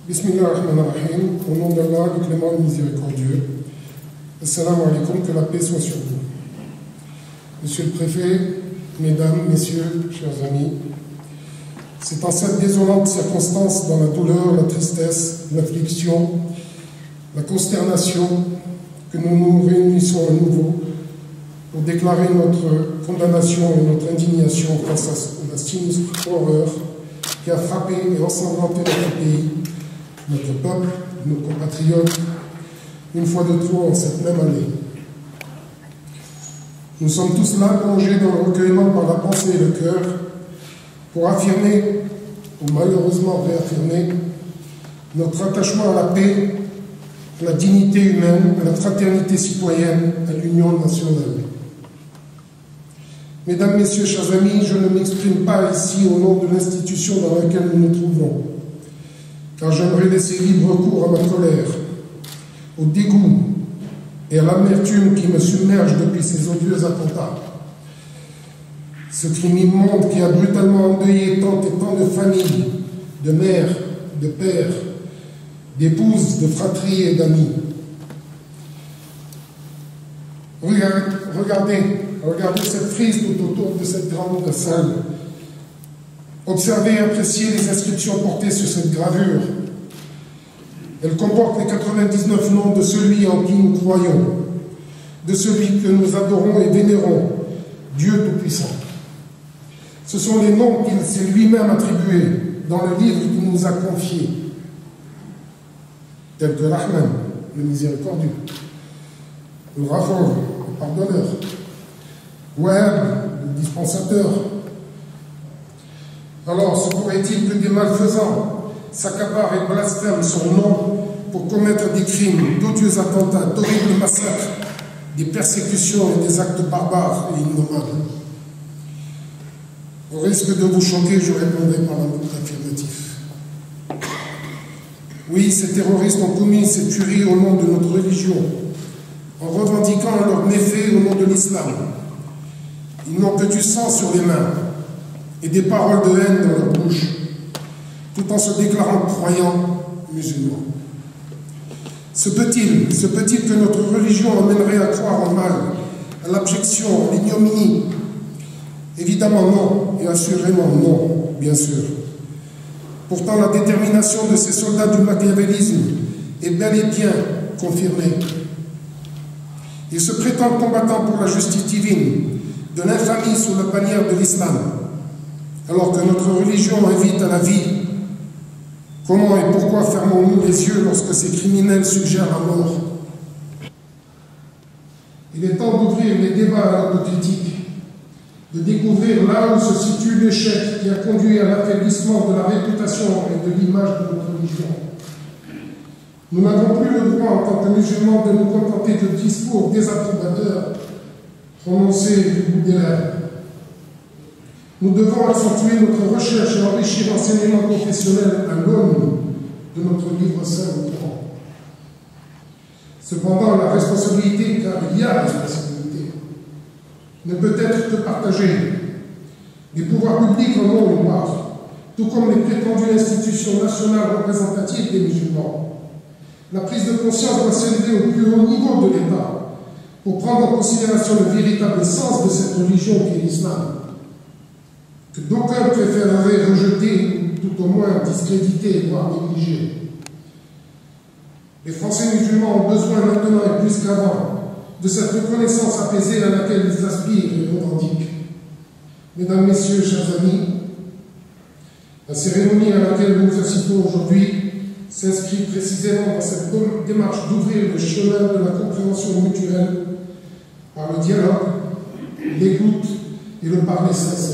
Bismillahirrahmanirrahim, au nom d'Allah, le clément et miséricordieux. Assalamu alaikum, que la paix soit sur vous. Monsieur le préfet, mesdames, messieurs, chers amis, c'est en cette désolante circonstance, dans la douleur, la tristesse, l'affliction, la consternation, que nous nous réunissons à nouveau pour déclarer notre condamnation et notre indignation face à la sinistre horreur qui a frappé et ensanglanté notre pays, notre peuple, nos compatriotes, une fois de trop en cette même année. Nous sommes tous là plongés dans le recueillement par la pensée et le cœur pour affirmer, ou malheureusement réaffirmer, notre attachement à la paix, à la dignité humaine, à la fraternité citoyenne, à l'union nationale. Mesdames, Messieurs, chers amis, je ne m'exprime pas ici au nom de l'institution dans laquelle nous nous trouvons, car j'aimerais laisser libre cours à ma colère, au dégoût et à l'amertume qui me submerge depuis ces odieux attentats. Ce crime immonde qui a brutalement endeuillé tant et tant de familles, de mères, de pères, d'épouses, de fratries et d'amis. Regardez cette frise tout autour de cette grande salle. Observez et appréciez les inscriptions portées sur cette gravure. Elle comporte les 99 noms de celui en qui nous croyons, de celui que nous adorons et vénérons, Dieu Tout-Puissant. Ce sont les noms qu'il s'est lui-même attribués dans le livre qu'il nous a confié, tels que Rahman, le miséricordieux, le Rafour, le pardonneur, Wahab, le dispensateur. Alors, se pourrait-il que des malfaisants s'accaparent et blasphèment son nom pour commettre des crimes, d'odieux attentats, d'horribles massacres, des persécutions et des actes barbares et innommables? Au risque de vous choquer, je répondrai par un mot affirmatif. Oui, ces terroristes ont commis ces tueries au nom de notre religion, en revendiquant leurs méfaits au nom de l'islam. Ils n'ont que du sang sur les mains et des paroles de haine dans leur bouche, tout en se déclarant croyants musulmans. Se peut-il que notre religion emmènerait à croire en mal, à l'abjection, à l'ignominie? Évidemment non, et assurément non, bien sûr. Pourtant, la détermination de ces soldats du machiavélisme est bel et bien confirmée. Ils se prétendent combattants pour la justice divine, de l'infamie sous la bannière de l'islam, alors que notre religion invite à la vie. Comment et pourquoi fermons-nous les yeux lorsque ces criminels suggèrent la mort? Il est temps d'ouvrir les débats à l'autocritique, de découvrir là où se situe l'échec qui a conduit à l'affaiblissement de la réputation et de l'image de notre religion. Nous n'avons plus le droit en tant que musulmans de nous contenter de discours désapprobateurs prononcés du bout des lèvres. Nous devons accentuer notre recherche et enrichir l'enseignement confessionnel à l'aune de notre livre saint au Coran. Cependant, la responsabilité, car il y a responsabilité, ne peut être que partagée. Les pouvoirs publics en ont une part, tout comme les prétendues institutions nationales représentatives des musulmans. La prise de conscience doit s'élever au plus haut niveau de l'État pour prendre en considération le véritable sens de cette religion qui est l'islam, que d'aucuns préféreraient rejeter, tout au moins discréditer, voire négliger. Les Français musulmans ont besoin maintenant et plus qu'avant de cette reconnaissance apaisée à laquelle ils aspirent et revendiquent. Mesdames, Messieurs, chers amis, la cérémonie à laquelle nous nous assistons aujourd'hui s'inscrit précisément dans cette démarche d'ouvrir le chemin de la compréhension mutuelle par le dialogue, l'écoute et le parler sincère.